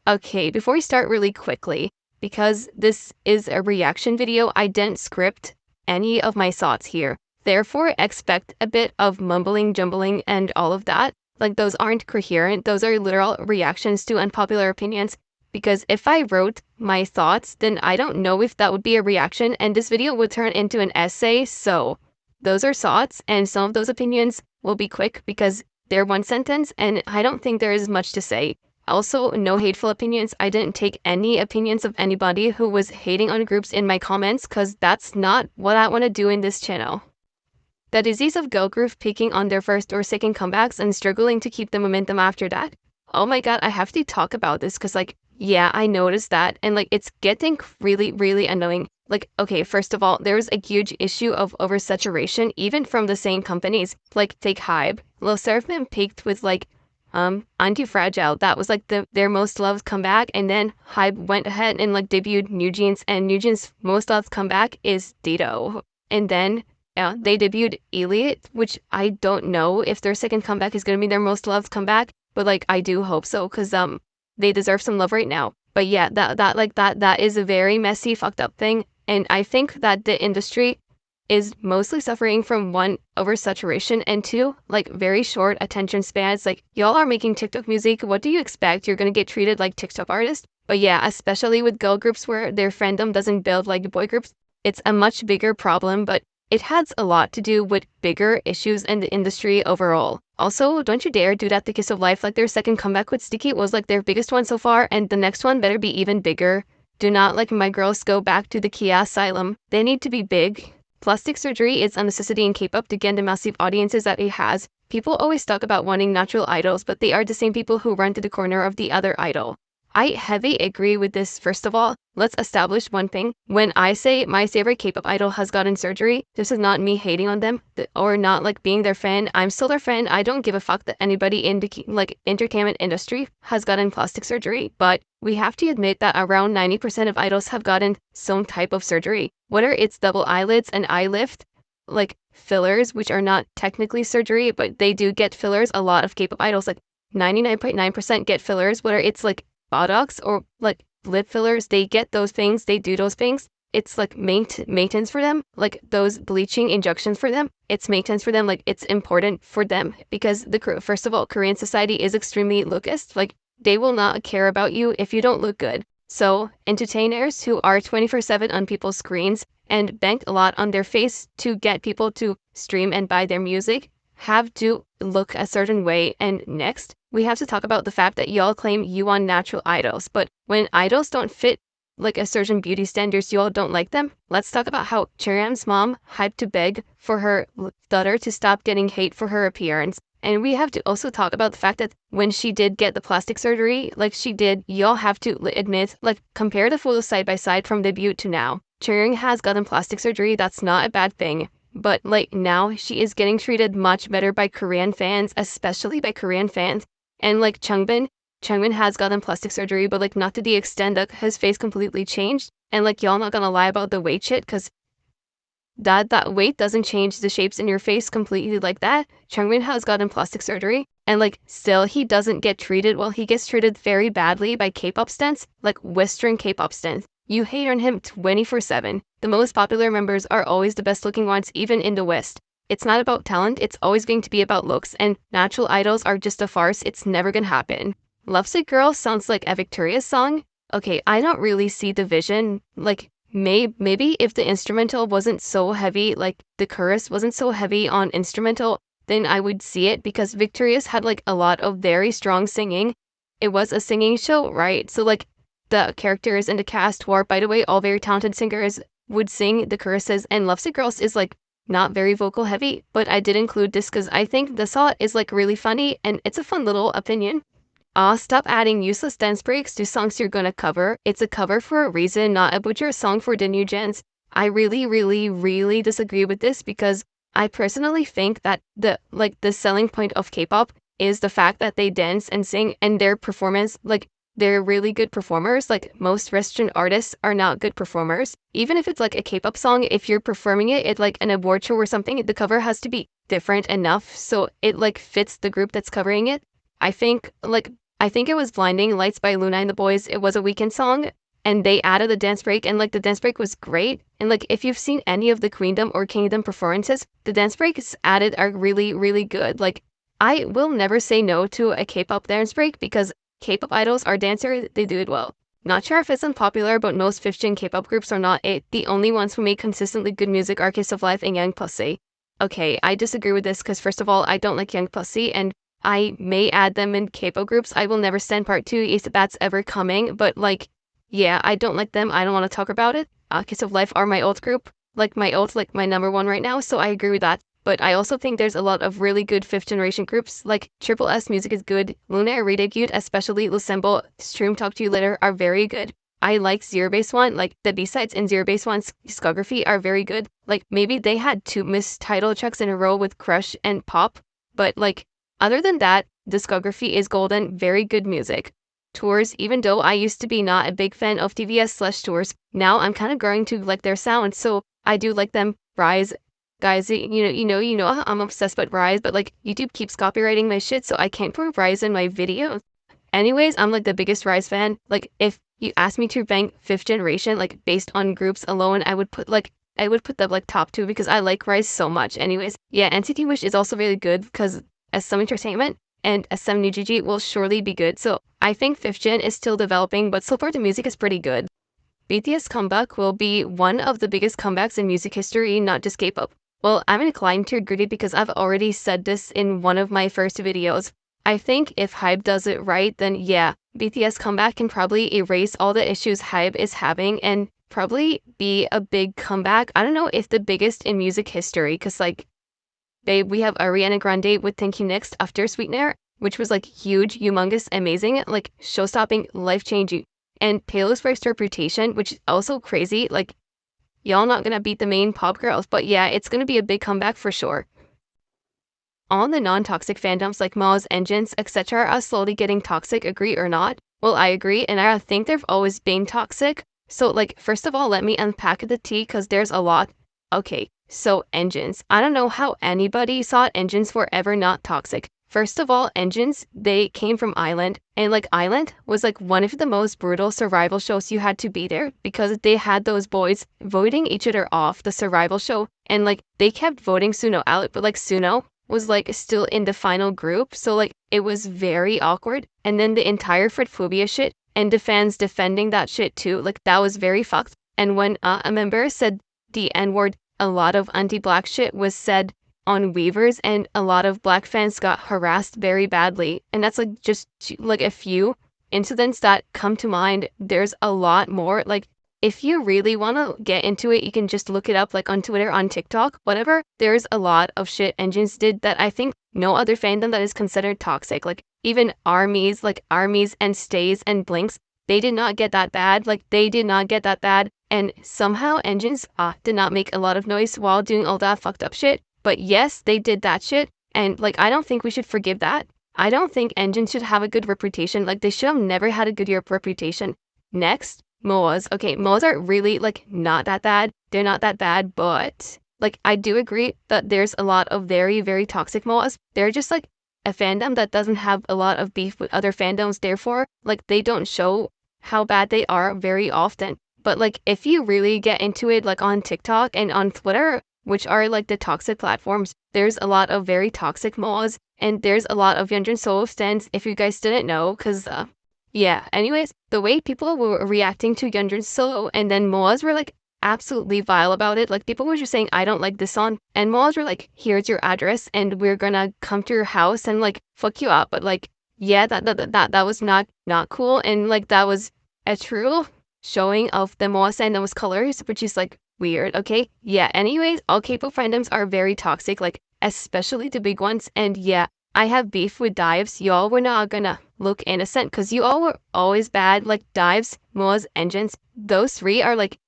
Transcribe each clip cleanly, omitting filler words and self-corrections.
Okay, before we start really quickly, because this is a reaction video, I didn't script any of my thoughts here. Therefore, expect a bit of mumbling, jumbling, and all of that. Like, those aren't coherent. Those are literal reactions to unpopular opinions. Because if I wrote my thoughts, then I don't know if that would be a reaction, and this video would turn into an essay. So, those are thoughts, and some of those opinions will be quick because they're one sentence, and I don't think there is much to say. Also, no hateful opinions. I didn't take any opinions of anybody who was hating on groups in my comments, because that's not what I want to do in this channel. The disease of girl group peaking on their first or second comebacks and struggling to keep the momentum after that. Oh my god, I have to talk about this because, like, yeah, I noticed that, and like, it's getting really, really annoying. Like, okay, first of all, there's a huge issue of oversaturation, even from the same companies. Like, take HYBE. Lil Seraphim peaked with like, Anti-Fragile. That was like their most loved comeback, and then HYBE went ahead and like debuted NewJeans, and NewJeans' most loved comeback is Ditto. And then they debuted Elliot, which I don't know if their second comeback is gonna be their most loved comeback, but like, I do hope so, because they deserve some love right now. But yeah, that is a very messy, fucked up thing, and I think that the industry is mostly suffering from one, oversaturation, and two, like, very short attention spans. Like, y'all are making TikTok music, what do you expect? You're gonna get treated like TikTok artists? But yeah, especially with girl groups where their fandom doesn't build like boy groups, it's a much bigger problem, but it has a lot to do with bigger issues in the industry overall. Also, don't you dare do that to Kiss of Life. Like, their second comeback with Sticky was like their biggest one so far, and the next one better be even bigger. Do not let my girls go back to the Kia Asylum. They need to be big. Plastic surgery is a necessity in K-pop to gain the massive audiences that it has. People always talk about wanting natural idols, but they are the same people who run to the corner of the other idol. I heavily agree with this. First of all, let's establish one thing. When I say my favorite K-pop idol has gotten surgery, this is not me hating on them or not like being their fan. I'm still their fan. I don't give a fuck that anybody in the like entertainment industry has gotten plastic surgery. But we have to admit that around 90% of idols have gotten some type of surgery. Whether it's double eyelids and eye lift, like fillers, which are not technically surgery, but they do get fillers. A lot of K-pop idols, like 99.9% get fillers, whether it's like Botox or like lip fillers, they get those things, they do those things. It's like maintenance for them, like those bleaching injections for them. It's maintenance for them, like it's important for them because first of all, Korean society is extremely lookist. Like, they will not care about you if you don't look good. So entertainers who are 24/7 on people's screens and bank a lot on their face to get people to stream and buy their music have to look a certain way. And next, we have to talk about the fact that y'all claim you want natural idols, but when idols don't fit like a certain beauty standards, y'all don't like them. Let's talk about how Cheon's mom hyped to beg for her daughter to stop getting hate for her appearance. And we have to also talk about the fact that when she did get the plastic surgery, like she did, y'all have to admit, like, compare the photos side by side from debut to now. Cheon has gotten plastic surgery, that's not a bad thing. But like, now she is getting treated much better by Korean fans, especially by Korean fans. And like Changbin has gotten plastic surgery, but like not to the extent that his face completely changed. And like, y'all not gonna lie about the weight shit, because that weight doesn't change the shapes in your face completely like that. Changbin has gotten plastic surgery, and like, still he doesn't get treated well. He gets treated very badly by K-pop stans, like Western K-pop stans. You hate on him 24/7. The most popular members are always the best looking ones, even in the West. It's not about talent, it's always going to be about looks, and natural idols are just a farce. It's never gonna happen. Lovesick Girl sounds like a Victoria's song. Okay, I don't really see the vision. Like, maybe if the instrumental wasn't so heavy, like the chorus wasn't so heavy on instrumental, then I would see it, because Victoria's had like a lot of very strong singing. It was a singing show, right? So like, the characters in the cast, who are, by the way, all very talented singers, would sing the choruses, and Lovesick Girls is like not very vocal heavy, but I did include this because I think the song is like really funny and it's a fun little opinion. Stop adding useless dance breaks to songs you're gonna cover. It's a cover for a reason, not a butcher song for the new gens. I really disagree with this, because I personally think that the selling point of K-pop is the fact that they dance and sing, and their performance, like, they're really good performers. Like, most Western artists are not good performers. Even if it's like a K-pop song, if you're performing it at like an award show or something, the cover has to be different enough so it like fits the group that's covering it. I think like I think it was Blinding Lights by LOONA and the Boys. It was a weekend song, and they added a dance break, and like the dance break was great. And like if you've seen any of the Queendom or Kingdom performances, the dance breaks added are really, really good. Like I will never say no to a K-pop dance break because K-pop idols are dancers, they do it well. Not sure if it's unpopular, but most 5th-gen K-pop groups are not it. The only ones who make consistently good music are Kiss of Life and Young Pussy. Okay, I disagree with this because first of all, I don't like Young Pussy, and I may add them in K-pop groups. I will never stand part 2 if that's ever coming, but like, yeah, I don't like them. I don't want to talk about it. Kiss of Life are my old group, like my number 1 right now, so I agree with that. But I also think there's a lot of really good 5th generation groups, like Triple S music is good, LOONA Redebut, especially Lucemble, Stream Talk to You Later are very good. I like Zero Base One, like the B-sides in Zero Base One's discography are very good. Like maybe they had 2 missed title tracks in a row with Crush and Pop, but like other than that, discography is golden, very good music. Tours, even though I used to be not a big fan of TVS/tours, now I'm kind of growing to like their sound, so I do like them. Rise, guys, you know, I'm obsessed with Rise, but like YouTube keeps copyrighting my shit, so I can't put Rise in my videos. Anyways, I'm like the biggest Rise fan. Like if you ask me to rank 5th generation, like based on groups alone, I would put them like top 2 because I like Rise so much. Anyways, yeah, NCT Wish is also really good because SM Entertainment and SM New GG will surely be good. So I think 5th gen is still developing, but so far the music is pretty good. BTS comeback will be one of the biggest comebacks in music history, not just K-pop. Well, I'm inclined to agree because I've already said this in one of my first videos. I think if HYBE does it right, then yeah, BTS comeback can probably erase all the issues HYBE is having and probably be a big comeback. I don't know if the biggest in music history, because like, babe, we have Ariana Grande with Thank You Next after Sweetener, which was like huge, humongous, amazing, like show-stopping, life-changing. And Taylor's first Reputation, which is also crazy, like y'all not gonna beat the main pop girls, but yeah, it's gonna be a big comeback for sure. All the non-toxic fandoms like Moz, Engines, etc. are slowly getting toxic, agree or not? Well, I agree, and I think they've always been toxic. So like, first of all, let me unpack the tea because there's a lot. Okay, so Engines. I don't know how anybody thought Engines were ever not toxic. First of all, Engines, they came from I-dle, and like I-dle was like one of the most brutal survival shows. You had to be there because they had those boys voting each other off the survival show, and like they kept voting Suno out, but like Suno was like still in the final group, so like it was very awkward. And then the entire Fritphobia shit and the fans defending that shit too, like that was very fucked. And when a member said the N-word, a lot of anti-black shit was said on Weavers, and a lot of black fans got harassed very badly. And that's like just like a few incidents that come to mind. There's a lot more. Like if you really want to get into it, you can just look it up like on Twitter, on TikTok, whatever. There's a lot of shit Engines did that I think no other fandom that is considered toxic. Like even armies and Stays and Blinks, they did not get that bad. Like they did not get that bad. And somehow Engines did not make a lot of noise while doing all that fucked up shit. But yes, they did that shit, and like I don't think we should forgive that. I don't think Engines should have a good reputation. Like they should have never had a good reputation. Next, MOAs. Okay, MOAs are really like not that bad. They're not that bad, but like I do agree that there's a lot of very, very toxic MOAs. They're just like a fandom that doesn't have a lot of beef with other fandoms. Therefore, like they don't show how bad they are very often. But like if you really get into it, like on TikTok and on Twitter, which are like the toxic platforms, there's a lot of very toxic MOAs, and there's a lot of Yeonjun solo stands if you guys didn't know, because yeah, anyways, the way people were reacting to Yeonjun solo and then MOAs were like absolutely vile about it. Like people were just saying, I don't like this song, and MOAs were like, here's your address and we're gonna come to your house and like fuck you up. But like yeah, that was not cool, and like that was a true showing of the MOA fandom's colors, which is like weird. Okay, yeah, anyways, all K-pop fandoms are very toxic, like especially the big ones. And yeah, I have beef with Dives. Y'all were not gonna look innocent because you all were always bad. Like Dives, MOAs, Engines, those 3 are like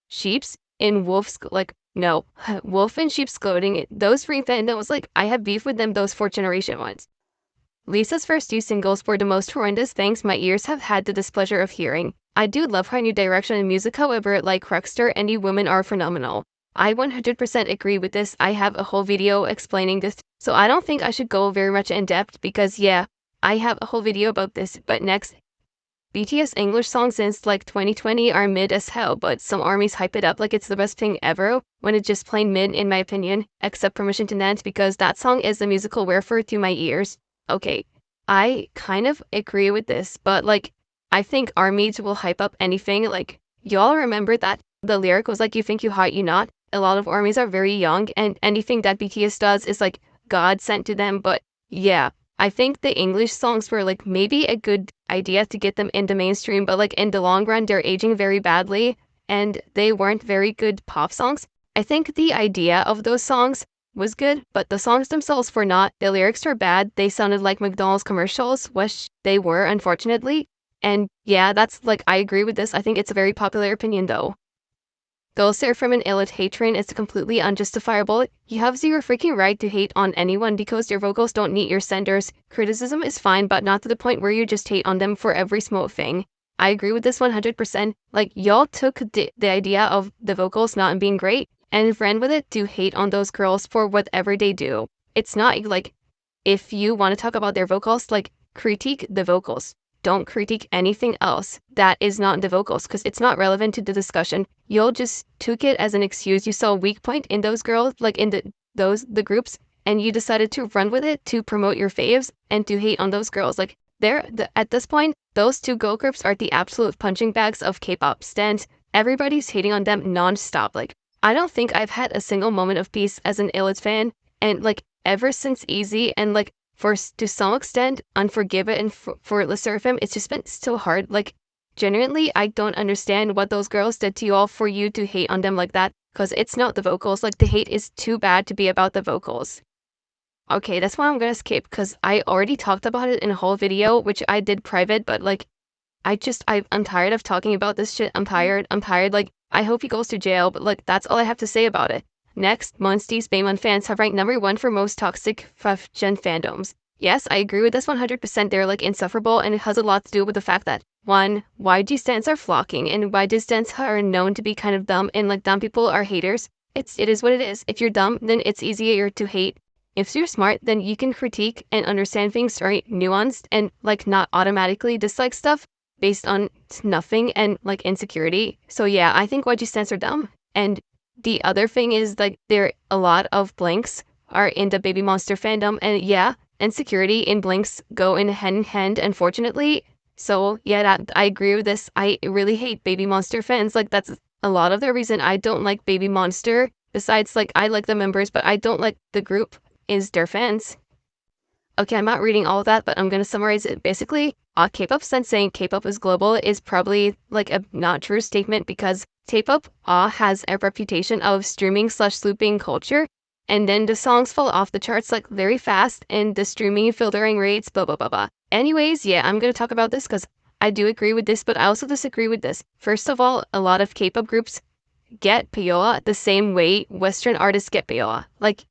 sheeps in wolf's like no wolf in sheep's clothing. Those 3 fandoms, like I have beef with them, those 4th generation ones. Lisa's first 2 singles were the most horrendous things my ears have had the displeasure of hearing. I do love her new direction in music, however, like Rockstar, indie women are phenomenal. I 100% agree with this. I have a whole video explaining this, so I don't think I should go very much in depth because yeah, I have a whole video about this, but next, BTS English songs since like 2020 are mid as hell, but some armies hype it up like it's the best thing ever when it's just plain mid in my opinion, except Permission to Dance because that song is a musical wherefore to my ears. Okay, I kind of agree with this, but like, I think armies will hype up anything. Like, y'all remember that the lyric was like, you think you hot, you not? A lot of armies are very young, and anything that BTS does is like God sent to them, but yeah. I think the English songs were like maybe a good idea to get them in the mainstream, but like in the long run, they're aging very badly and they weren't very good pop songs. I think the idea of those songs was good, but the songs themselves were not. The lyrics were bad. They sounded like McDonald's commercials, which they were, unfortunately. And yeah, that's like, I agree with this. I think it's a very popular opinion though. Those there from an ILIT hate train is completely unjustifiable. You have zero freaking right to hate on anyone because their vocals don't meet your standards. Criticism is fine, but not to the point where you just hate on them for every small thing. I agree with this 100%. Like, y'all took the idea of the vocals not being great and ran with it to hate on those girls for whatever they do. It's not like, if you want to talk about their vocals, like, critique the vocals. Don't critique anything else that is not the vocals because it's not relevant to the discussion. You'll just took it as an excuse. You saw a weak point in those girls, like in the groups, and you decided to run with it to promote your faves and to hate on those girls. Like at this point, those two girl groups are the absolute punching bags of K-pop stands. Everybody's hating on them non-stop. Like, I don't think I've had a single moment of peace as an ILIT fan, and like ever since EXID and like to some extent, Unforgiven and for Le Seraphim, it's just been so hard. Like, genuinely, I don't understand what those girls did to you all for you to hate on them like that, because it's not the vocals. Like, the hate is too bad to be about the vocals. Okay, that's why I'm gonna skip, because I already talked about it in a whole video, which I did private, but like, I'm tired of talking about this shit. I'm tired. Like, I hope he goes to jail, but like, that's all I have to say about it. Next, Monsty's Baemun fans have ranked #1 for most toxic gen fandoms. Yes, I agree with this 100%. They're like insufferable, and it has a lot to do with the fact that 1. YG stans are flocking, and YG stans are known to be kind of dumb, and like dumb people are haters. It is what it is. If you're dumb, then it's easier to hate. If you're smart, then you can critique and understand things very nuanced and like not automatically dislike stuff based on nothing and like insecurity. So yeah, I think YG stans are dumb. And the other thing is like a lot of blinks are in the Baby Monster fandom, and yeah, insecurity in blinks go in hand in hand, unfortunately. So yeah, I agree with this. I really hate Baby Monster fans. Like, that's a lot of the reason I don't like Baby Monster. Besides, like, I like the members, but I don't like the group is their fans. Okay, I'm not reading all of that, but I'm gonna summarize it. Basically, K-pop stans saying K-pop is global is probably like a not true statement because K-pop has a reputation of streaming/looping culture, and then the songs fall off the charts like very fast, and the streaming filtering rates, blah blah blah blah. Anyways, yeah, I'm gonna talk about this because I do agree with this, but I also disagree with this. First of all, a lot of K-pop groups get payola the same way Western artists get payola. Like,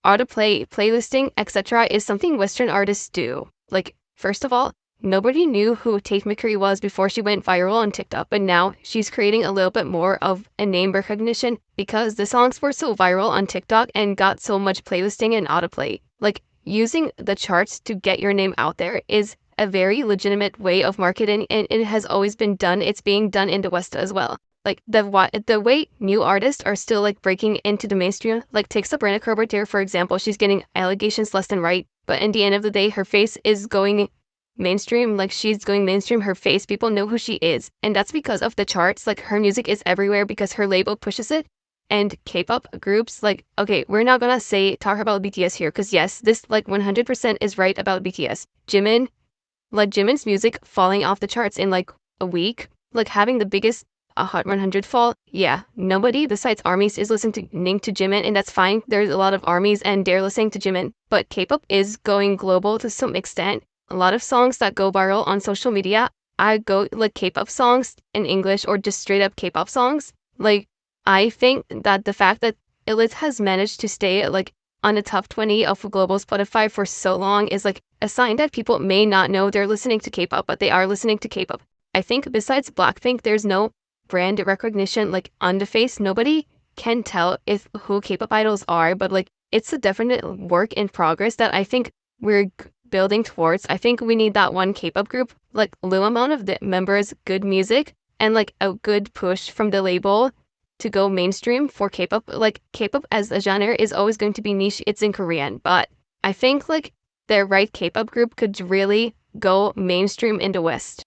autoplay, playlisting, etc. is something Western artists do. Like, first of all, nobody knew who Tate McCree was before she went viral on TikTok, but now she's creating a little bit more of a name recognition because the songs were so viral on TikTok and got so much playlisting and autoplay. Like, using the charts to get your name out there is a very legitimate way of marketing, and it has always been done. It's being done in the West as well. Like, the way new artists are still like breaking into the mainstream, like take Sabrina Carpenter for example, she's getting allegations left and right, but in the end of the day, her face is going mainstream. Like, she's going mainstream, her face, people know who she is, and that's because of the charts. Like, her music is everywhere because her label pushes it. And K-pop groups, like, okay, we're not gonna talk about BTS here, because yes, this like 100% is right about BTS. Jimin's music falling off the charts in like a week, like having the biggest Hot 100 fall. Yeah, nobody besides armies is listening to Jimin, and that's fine. There's a lot of armies and they're listening to Jimin, but K-pop is going global to some extent. A lot of songs that go viral on social media, I go like K-pop songs in English or just straight up K-pop songs. Like, I think that the fact that ILIT has managed to stay like on the top 20 of global Spotify for so long is like a sign that people may not know they're listening to K-pop, but they are listening to K-pop. I think besides Blackpink, there's no brand recognition. Like, on the face, nobody can tell who K-pop idols are, but like it's a definite work in progress that I think we're building towards. I think we need that one K-pop group, like low amount of the members, good music, and like a good push from the label to go mainstream for K-pop. Like K-pop as a genre is always going to be niche. It's in Korean, but I think like the right K-pop group could really go mainstream in the West.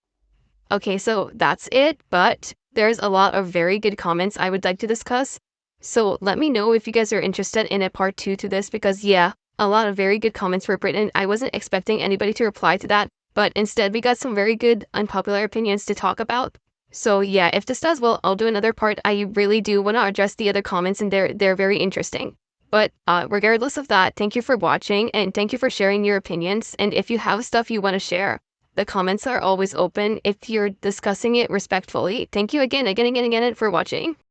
Okay, so that's it, but there's a lot of very good comments I would like to discuss. So let me know if you guys are interested in a part 2 to this, because yeah, a lot of very good comments were written. I wasn't expecting anybody to reply to that, but instead we got some very good unpopular opinions to talk about. So yeah, if this does well, I'll do another part. I really do want to address the other comments, and they're very interesting. But regardless of that, thank you for watching, and thank you for sharing your opinions. And if you have stuff you want to share, the comments are always open if you're discussing it respectfully. Thank you again for watching.